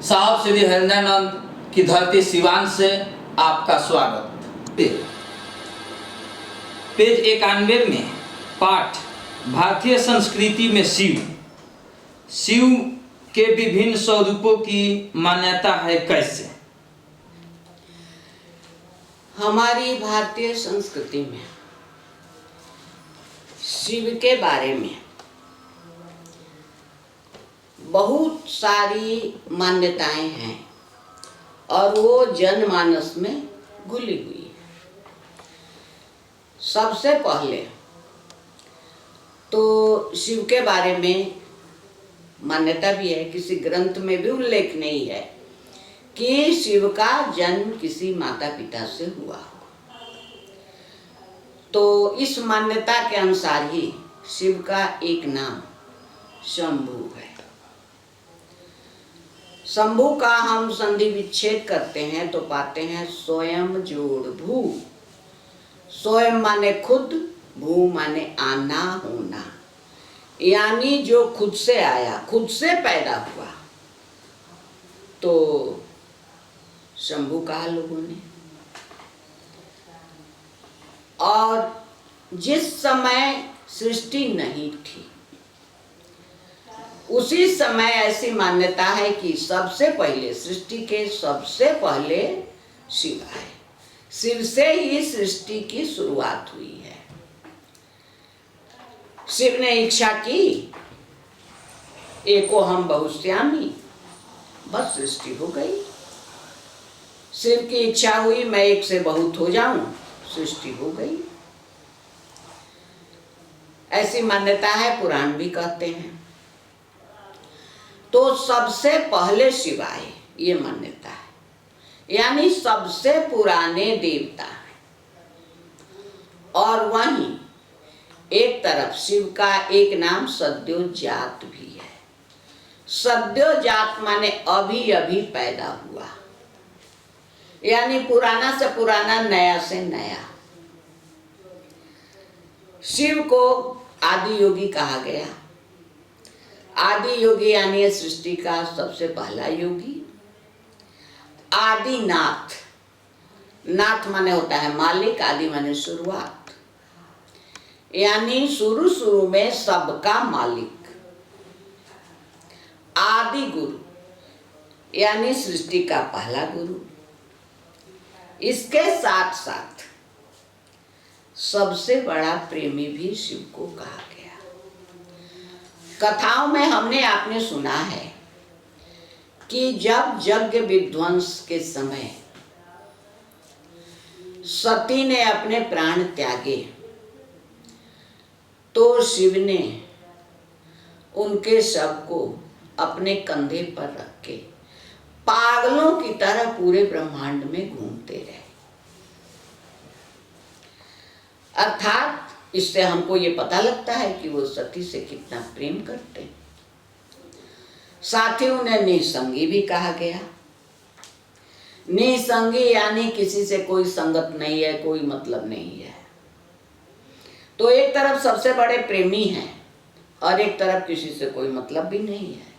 साहब श्री हरिनानंद की धरती सिवान से आपका स्वागत। पेज 91 में पाठ भारतीय संस्कृति में शिव के विभिन्न स्वरूपों की मान्यता है कैसे। हमारी भारतीय संस्कृति में शिव के बारे में बहुत सारी मान्यताएं हैं और वो जनमानस में घुली हुई है। सबसे पहले तो शिव के बारे में मान्यता भी है, किसी ग्रंथ में भी उल्लेख नहीं है कि शिव का जन्म किसी माता पिता से हुआ हो। तो इस मान्यता के अनुसार ही शिव का एक नाम शंभु है। शंभु का हम संधि विच्छेद करते हैं तो पाते हैं स्वयं जोड़ भू। स्वयं माने खुद, भू माने आना होना, यानी जो खुद से आया, खुद से पैदा हुआ। तो शंभु कहा लोगों ने। और जिस समय सृष्टि नहीं थी उसी समय ऐसी मान्यता है कि सबसे पहले सृष्टि के सबसे पहले शिव आए। शिव से ही सृष्टि की शुरुआत हुई है। शिव ने इच्छा की एको हम बहुश्यामी, बस सृष्टि हो गई। शिव की इच्छा हुई मैं एक से बहुत हो जाऊं, सृष्टि हो गई। ऐसी मान्यता है, पुराण भी कहते हैं। तो सबसे पहले शिव आए, ये मान्यता है, यानी सबसे पुराने देवता हैं। और वहीं एक तरफ शिव का एक नाम सद्योजात भी है। सद्योजात माने अभी अभी पैदा हुआ, यानी पुराना से पुराना, नया से नया। शिव को आदि योगी कहा गया। आदि योगी यानी सृष्टि का सबसे पहला योगी। आदिनाथ, नाथ माने होता है मालिक, आदि माने शुरुआत, यानी शुरू शुरू में सबका मालिक। आदि गुरु यानी सृष्टि का पहला गुरु। इसके साथ साथ सबसे बड़ा प्रेमी भी शिव को कहा गया। कथाओं में हमने आपने सुना है कि जब यज्ञ विध्वंस के समय सती ने अपने प्राण त्यागे तो शिव ने उनके शव को अपने कंधे पर रख के पागलों की तरह पूरे ब्रह्मांड में घूमते रहे। अर्थात इससे हमको ये पता लगता है कि वो सती से कितना प्रेम करते हैं। साथ ही उन्हें निसंगी भी कहा गया। निसंगी यानी किसी से कोई संगत नहीं है, कोई मतलब नहीं है। तो एक तरफ सबसे बड़े प्रेमी हैं और एक तरफ किसी से कोई मतलब भी नहीं है।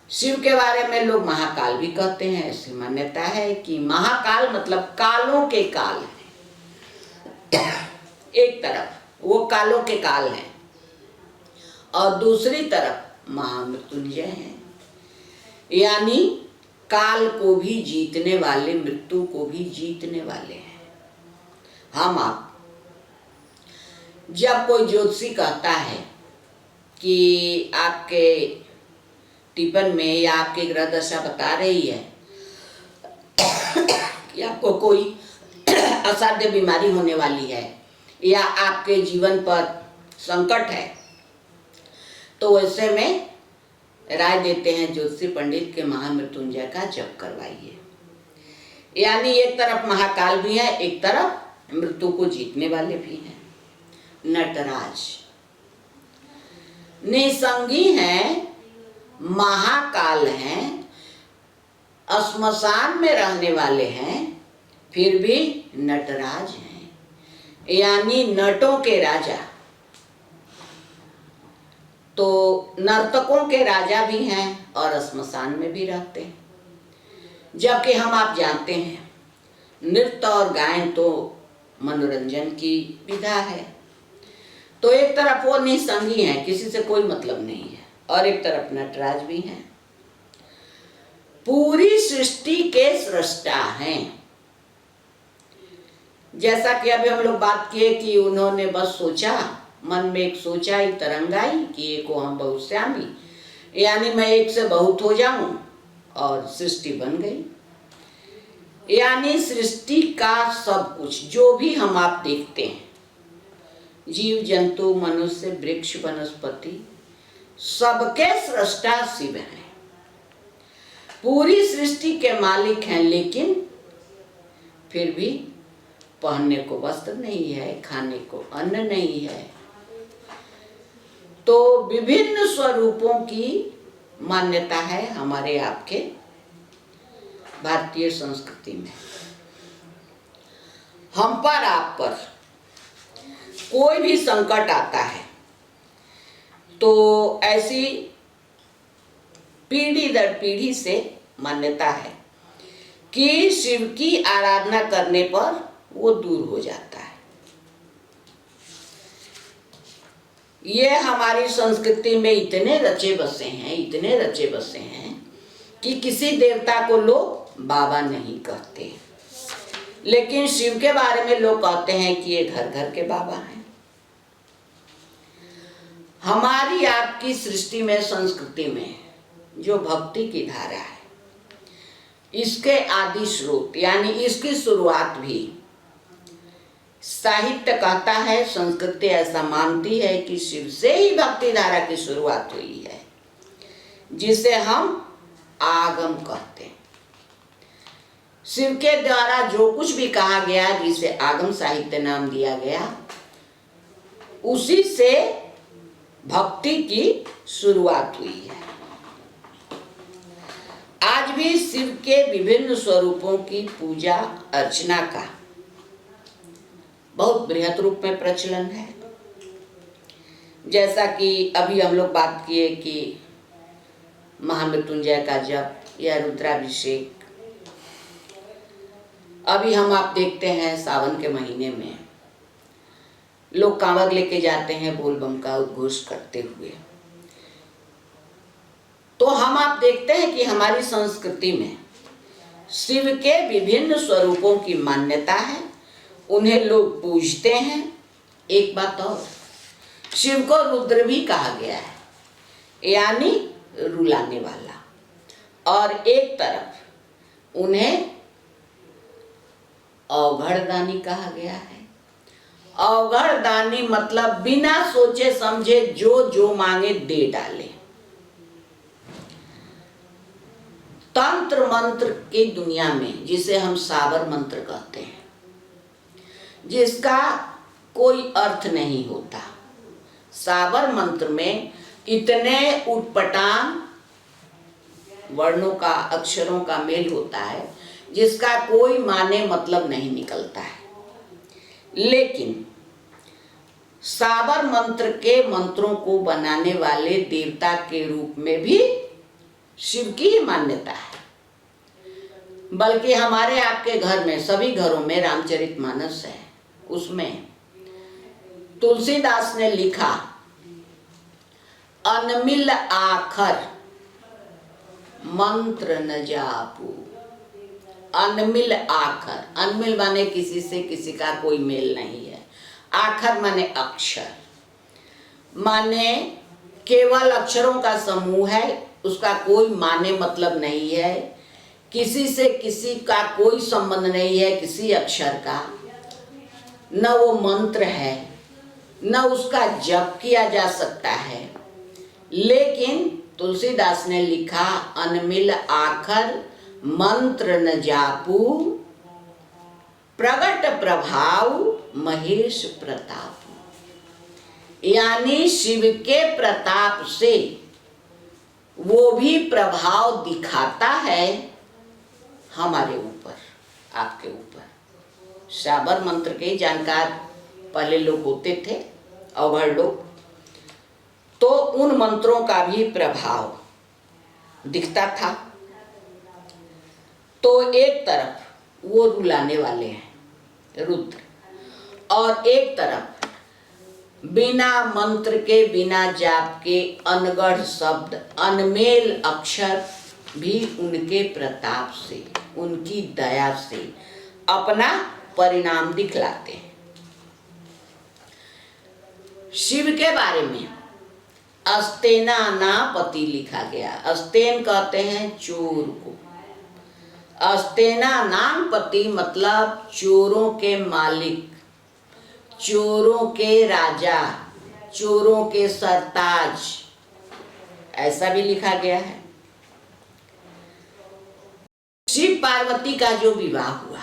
शिव के बारे में लोग महाकाल भी कहते हैं। ऐसी मान्यता है कि महाकाल मतलब कालों के काल है। एक तरफ वो कालों के काल हैं और दूसरी तरफ महामृत्युंजय हैं, यानी काल को भी जीतने वाले, मृत्यु को भी जीतने वाले हैं। हम आप जब कोई ज्योतिषी कहता है कि आपके टिपन में या आपकी ग्रह दशा बता रही है कि आपको कोई असाध्य बीमारी होने वाली है या आपके जीवन पर संकट है, तो ऐसे में राय देते हैं ज्योतिषी पंडित के महामृत्युंजय का जप करवाइए। यानी एक तरफ महाकाल भी है, एक तरफ मृत्यु को जीतने वाले भी हैं। नटराज निसंगी हैं, महाकाल हैं, श्मशान में रहने वाले हैं, फिर भी नटराज हैं, यानी नटों के राजा। तो नर्तकों के राजा भी हैं और श्मशान में भी रहते हैं। जबकि हम आप जानते हैं नृत्य और गायन तो मनोरंजन की विधा है, तो एक तरफ वो निसंगी हैं, किसी से कोई मतलब नहीं है, और एक तरफ नटराज भी हैं। पूरी सृष्टि के सृष्टा हैं। जैसा कि अभी हम लोग बात किए कि उन्होंने बस सोचा, मन में एक सोचा ही तरंग आई कि एको हम बहुश्यामी, यानी मैं एक से बहुत हो जाऊं, और सृष्टि बन गई। यानी सृष्टि का सब कुछ जो भी हम आप देखते हैं, जीव जंतु मनुष्य वृक्ष वनस्पति, सबके सृष्टा शिव हैं। पूरी सृष्टि के मालिक हैं, लेकिन फिर भी पहनने को वस्त्र नहीं है, खाने को अन्न नहीं है। तो विभिन्न स्वरूपों की मान्यता है हमारे आपके भारतीय संस्कृति में। हम पर आप पर कोई भी संकट आता है तो ऐसी पीढ़ी दर पीढ़ी से मान्यता है कि शिव की आराधना करने पर वो दूर हो जाता है। ये हमारी संस्कृति में इतने रचे बसे हैं, इतने रचे बसे हैं कि किसी देवता को लोग बाबा नहीं कहते, लेकिन शिव के बारे में लोग कहते हैं कि ये घर घर के बाबा हैं। हमारी आपकी सृष्टि में, संस्कृति में जो भक्ति की धारा है, इसके आदि स्रोत यानी इसकी शुरुआत भी साहित्य कहता है, संस्कृति ऐसा मानती है कि शिव से ही भक्ति धारा की शुरुआत हुई है, जिसे हम आगम कहते हैं। शिव के द्वारा जो कुछ भी कहा गया, जिसे आगम साहित्य नाम दिया गया, उसी से भक्ति की शुरुआत हुई है। आज भी शिव के विभिन्न स्वरूपों की पूजा अर्चना का बहुत बृहद रूप में प्रचलन है। जैसा कि अभी हम लोग बात किए कि महामृत्युंजय का जप या रुद्राभिषेक, अभी हम आप देखते हैं सावन के महीने में लोग कांवड़ लेके जाते हैं बोलबम का उद्घोष करते हुए। तो हम आप देखते हैं कि हमारी संस्कृति में शिव के विभिन्न स्वरूपों की मान्यता है, उन्हें लोग पूजते हैं। एक बात और, शिव को रुद्र भी कहा गया है, यानी रुलाने वाला, और एक तरफ उन्हें अवघड़दानी कहा गया है। अवघड़दानी मतलब बिना सोचे समझे जो जो मांगे दे डाले। तंत्र मंत्र की दुनिया में, जिसे हम साबर मंत्र कहते हैं, जिसका कोई अर्थ नहीं होता, साबर मंत्र में इतने उटपटांग वर्णों का, अक्षरों का मेल होता है जिसका कोई माने मतलब नहीं निकलता है। लेकिन साबर मंत्र के मंत्रों को बनाने वाले देवता के रूप में भी शिव की ही मान्यता है। बल्कि हमारे आपके घर में, सभी घरों में रामचरितमानस है, उसमें तुलसीदास ने लिखा, अनमिल आखर मंत्र न जापू। अनमिल आखर, अनमिल माने किसी से किसी का कोई मेल नहीं है, आखर माने अक्षर, माने केवल अक्षरों का समूह है, उसका कोई माने मतलब नहीं है, किसी से किसी का कोई संबंध नहीं है, किसी अक्षर का, न वो मंत्र है, न उसका जप किया जा सकता है। लेकिन तुलसीदास ने लिखा, अनमिल आखर मंत्र न जापू, प्रगट प्रभाव महेश प्रताप। यानी शिव के प्रताप से वो भी प्रभाव दिखाता है हमारे ऊपर, आपके ऊपर। साबर मंत्र के जानकार पहले लोग होते थे, अवघड़ लोग, तो उन मंत्रों का भी प्रभाव दिखता था। तो एक तरफ वो रुलाने वाले हैं रुद्र, और एक तरफ बिना मंत्र के, बिना जाप के अनगढ़ शब्द, अनमेल अक्षर भी उनके प्रताप से, उनकी दया से अपना परिणाम दिखलाते हैं। शिव के बारे में अस्तेनानापति लिखा गया। अस्तेन कहते हैं चोर को, अस्तेनानापति मतलब चोरों के मालिक, चोरों के राजा, चोरों के सरताज, ऐसा भी लिखा गया है। शिव पार्वती का जो विवाह हुआ,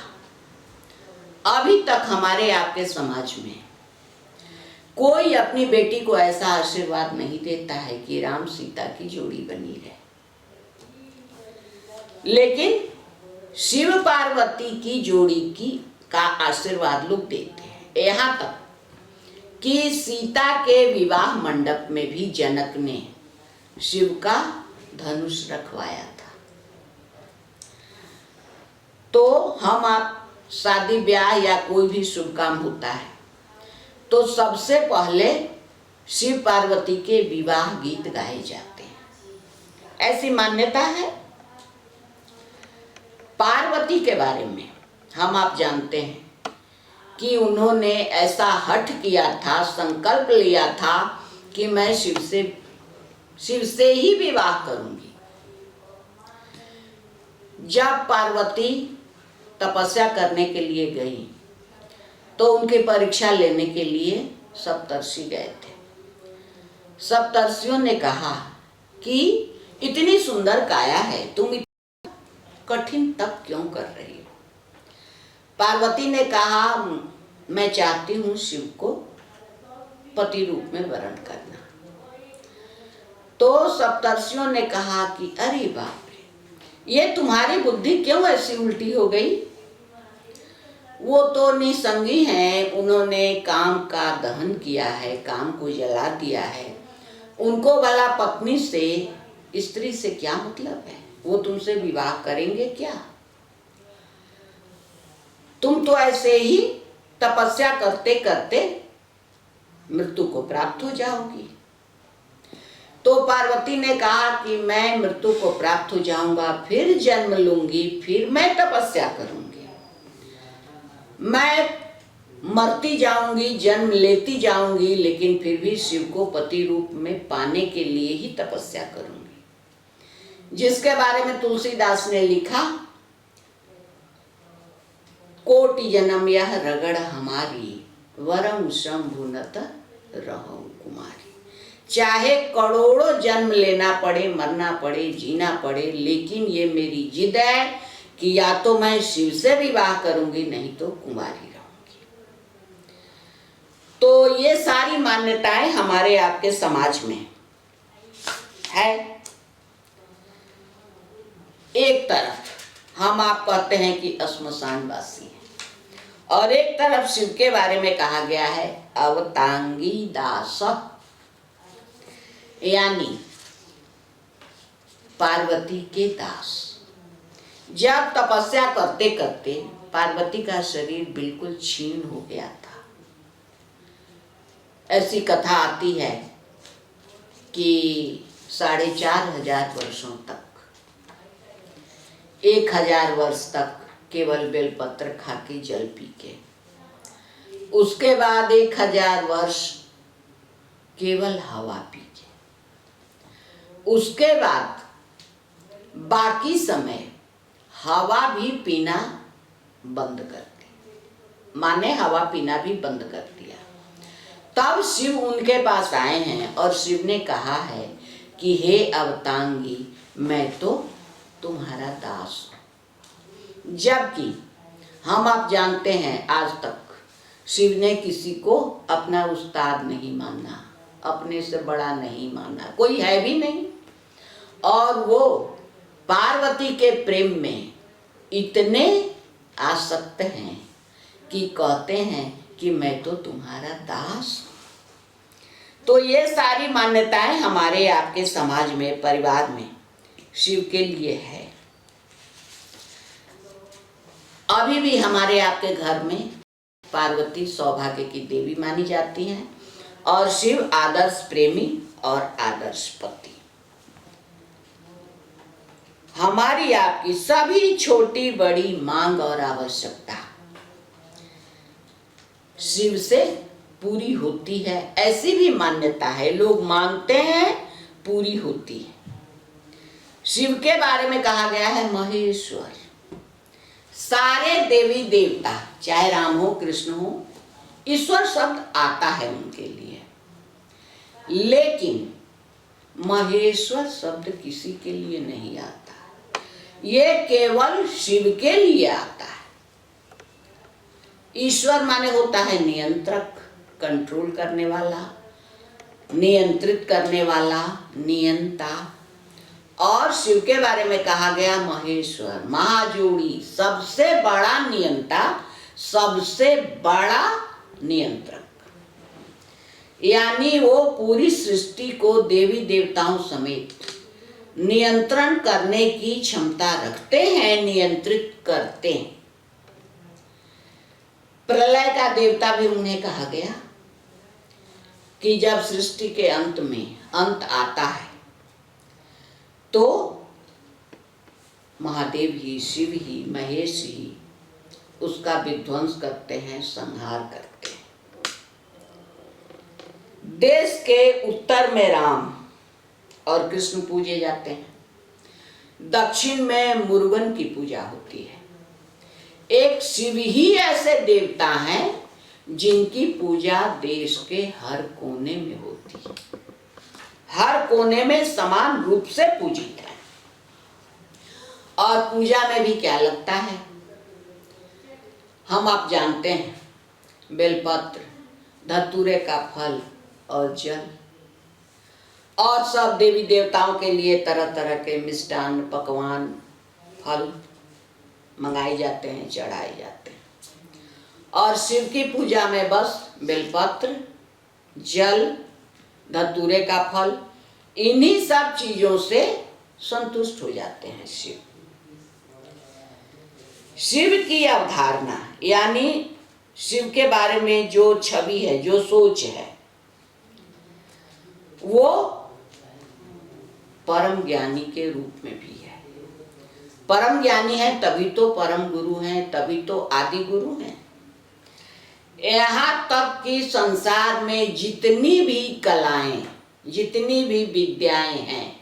अभी तक हमारे आपके समाज में कोई अपनी बेटी को ऐसा आशीर्वाद नहीं देता है कि राम सीता की जोड़ी बनी रहे, लेकिन शिव पार्वती की जोड़ी का आशीर्वाद लोग देते हैं। यहाँ तक कि सीता के विवाह मंडप में भी जनक ने शिव का धनुष रखवाया था। तो हम आप शादी ब्याह या कोई भी शुभ काम होता है तो सबसे पहले शिव पार्वती के विवाह गीत गाए जाते हैं, ऐसी मान्यता है। पार्वती के बारे में हम आप जानते हैं कि उन्होंने ऐसा हठ किया था, संकल्प लिया था कि मैं शिव से ही विवाह करूंगी। जब पार्वती तपस्या करने के लिए गई तो उनकी परीक्षा लेने के लिए सप्तर्षि गए थे। सप्तर्षियों ने कहा कि इतनी सुंदर काया है, तुम इतना कठिन तप क्यों कर रही हो? पार्वती ने कहा मैं चाहती हूँ शिव को पति रूप में वरण करना। तो सप्तर्षियों ने कहा कि अरे बाप रे, ये तुम्हारी बुद्धि क्यों ऐसी उल्टी हो गई? वो तो निसंगी हैं, उन्होंने काम का दहन किया है, काम को जला दिया है, उनको भला पत्नी से, स्त्री से क्या मतलब है? वो तुमसे विवाह करेंगे क्या? तुम तो ऐसे ही तपस्या करते करते मृत्यु को प्राप्त हो जाओगी। तो पार्वती ने कहा कि मैं मृत्यु को प्राप्त हो जाऊंगा, फिर जन्म लूंगी, फिर मैं तपस्या करूंगी, मैं मरती जाऊंगी, जन्म लेती जाऊंगी, लेकिन फिर भी शिव को पति रूप में पाने के लिए ही तपस्या करूंगी। जिसके बारे में तुलसीदास ने लिखा, कोटि जन्म यह रगड़ हमारी, वरम शंभुनत रहूं कुमारी। चाहे करोड़ों जन्म लेना पड़े, मरना पड़े, जीना पड़े, लेकिन ये मेरी जिद है कि या तो मैं शिव से विवाह करूंगी, नहीं तो कुमारी रहूंगी। तो ये सारी मान्यताएं हमारे आपके समाज में है। एक तरफ हम आप कहते हैं कि श्मशानवासी है, और एक तरफ शिव के बारे में कहा गया है अवतांगी दास, यानी पार्वती के दास। जब तपस्या करते करते पार्वती का शरीर बिल्कुल क्षीण हो गया था। ऐसी कथा आती है कि 4500 वर्षों तक, 1000 वर्ष तक केवल बेलपत्र खा के, जल पी के, उसके बाद 1000 वर्ष केवल हवा पी के, उसके बाद बाकी समय हवा भी पीना बंद कर दी, माने हवा पीना भी बंद कर दिया। तब शिव उनके पास आए हैं और शिव ने कहा है कि हे अवतांगी, मैं तो तुम्हारा दास हूं। जबकि हम आप जानते हैं आज तक शिव ने किसी को अपना उस्ताद नहीं माना, अपने से बड़ा नहीं माना, कोई है भी नहीं। और वो पार्वती के प्रेम में इतने आसक्त हैं कि कहते हैं कि मैं तो तुम्हारा दास हूं। तो ये सारी मान्यताएं हमारे आपके समाज में, परिवार में शिव के लिए है। अभी भी हमारे आपके घर में पार्वती सौभाग्य की देवी मानी जाती हैं और शिव आदर्श प्रेमी और आदर्श पति। हमारी आपकी सभी छोटी बड़ी मांग और आवश्यकता शिव से पूरी होती है, ऐसी भी मान्यता है। लोग मांगते हैं, पूरी होती है। शिव के बारे में कहा गया है महेश्वर। सारे देवी देवता, चाहे राम हो कृष्ण हो, ईश्वर शब्द आता है उनके लिए, लेकिन महेश्वर शब्द किसी के लिए नहीं आता। ये केवल शिव के लिए आता है। ईश्वर माने होता है नियंत्रक, कंट्रोल करने वाला, नियंत्रित करने वाला, नियंता। और शिव के बारे में कहा गया महेश्वर, महाजोड़ी, सबसे बड़ा नियंता, सबसे बड़ा नियंत्रक। यानी वो पूरी सृष्टि को देवी देवताओं समेत नियंत्रण करने की क्षमता रखते हैं, नियंत्रित करते हैं। प्रलय का देवता भी उन्हें कहा गया कि जब सृष्टि के अंत में अंत आता है तो महादेव ही, शिव ही, महेश ही उसका विध्वंस करते हैं, संहार करते हैं। देश के उत्तर में राम और कृष्ण पूजे जाते हैं, दक्षिण में मुरुगन की पूजा होती है। एक शिव ही ऐसे देवता हैं जिनकी पूजा देश के हर कोने में होती है, हर कोने में समान रूप से पूजित है। और पूजा में भी क्या लगता है, हम आप जानते हैं, बेलपत्र, धतूरे का फल और जल, और सब देवी देवताओं के लिए तरह तरह के मिष्टान, पकवान, फल मंगाए जाते हैं, चढ़ाए जाते हैं। और शिव की पूजा में बस बेलपत्र, जल, धतूरे का फल, इन्हीं सब चीजों से संतुष्ट हो जाते हैं शिव। शिव की अवधारणा यानी शिव के बारे में जो छवि है, जो सोच है, वो परम ज्ञानी के रूप में भी है। परम ज्ञानी है तभी तो परम गुरु हैं, तभी तो आदि गुरु हैं। यहाँ तक कि संसार में जितनी भी कलाएं, जितनी भी विद्याएं हैं,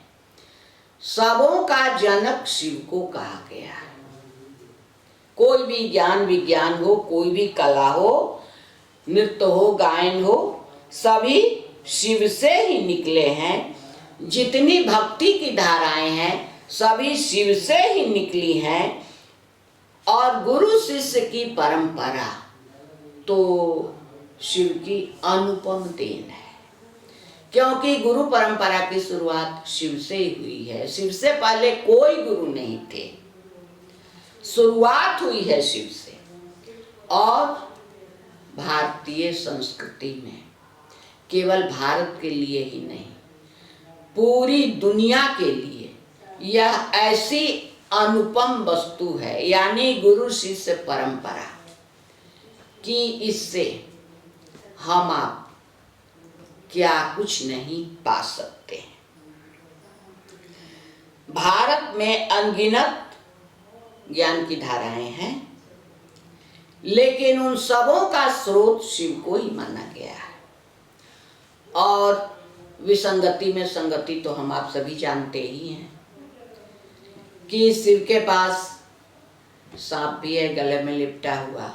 सबों का जनक शिव को कहा गया है। कोई भी ज्ञान विज्ञान हो, कोई भी कला हो, नृत्य हो, गायन हो, सभी शिव से ही निकले हैं। जितनी भक्ति की धाराएं हैं, सभी शिव से ही निकली हैं। और गुरु शिष्य की परंपरा तो शिव की अनुपम देन है, क्योंकि गुरु परंपरा की शुरुआत शिव से ही हुई है। शिव से पहले कोई गुरु नहीं थे, शुरुआत हुई है शिव से। और भारतीय संस्कृति में केवल भारत के लिए ही नहीं, पूरी दुनिया के लिए यह ऐसी अनुपम वस्तु है, यानी गुरु शिष्य परंपरा, कि इससे हम आप क्या कुछ नहीं पा सकते। भारत में अनगिनत ज्ञान की धाराएं हैं, लेकिन उन सबों का स्रोत शिव को ही माना गया है। और विसंगति में संगति तो हम आप सभी जानते ही हैं कि शिव के पास सांप भी है गले में लिपटा हुआ,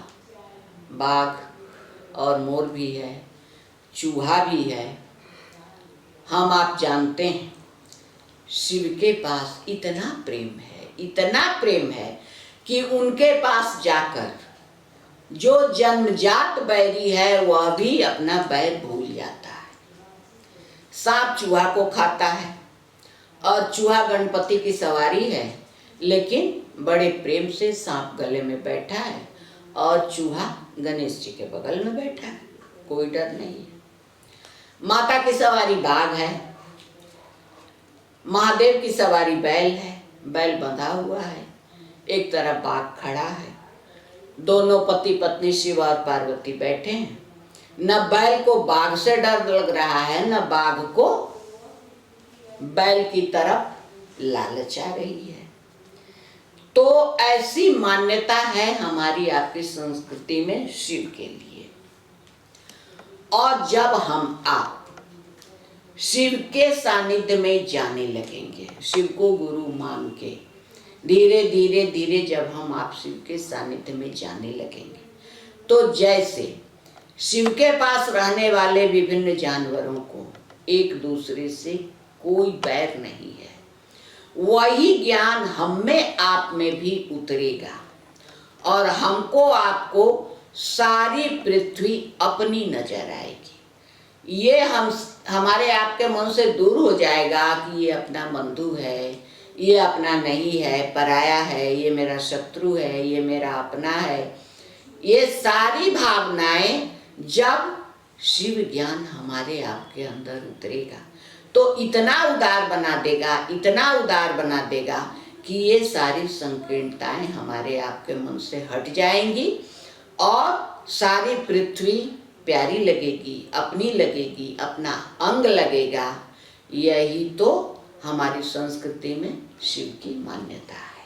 बाघ और मोर भी है, चूहा भी है। हम आप जानते हैं शिव के पास इतना प्रेम है, इतना प्रेम है कि उनके पास जाकर जो जन्मजात बैरी है वह भी अपना बैर भूल जाता है। सांप चूहा को खाता है और चूहा गणपति की सवारी है, लेकिन बड़े प्रेम से सांप गले में बैठा है और चूहा गणेश जी के बगल में बैठा है, कोई डर नहीं है। माता की सवारी बाघ है, महादेव की सवारी बैल है, बैल बंधा हुआ है, एक तरफ बाघ खड़ा है, दोनों पति पत्नी शिव और पार्वती बैठे हैं। न बैल को बाघ से डर लग रहा है, न बाघ को बैल की तरफ लालच आ रही है। तो ऐसी मान्यता है हमारी आपकी संस्कृति में शिव के लिए। और जब हम आप शिव के सानिध्य में जाने लगेंगे, शिव को गुरु मान के धीरे धीरे धीरे जब हम आप शिव के सानिध्य में जाने लगेंगे, तो जैसे शिव के पास रहने वाले विभिन्न जानवरों को एक दूसरे से कोई बैर नहीं है, वही ज्ञान हम में आप में भी उतरेगा और हमको आपको सारी पृथ्वी अपनी नजर आएगी। ये हमारे आपके मन से दूर हो जाएगा कि ये अपना बंधु है, ये अपना नहीं है, पराया है, ये मेरा शत्रु है, ये मेरा अपना है। ये सारी भावनाएं जब शिव ज्ञान हमारे आपके अंदर उतरेगा तो इतना उदार बना देगा, इतना उदार बना देगा कि ये सारी संकीर्णताएं हमारे आपके मन से हट जाएंगी और सारी पृथ्वी प्यारी लगेगी, अपनी लगेगी, अपना अंग लगेगा। यही तो हमारी संस्कृति में शिव की मान्यता है।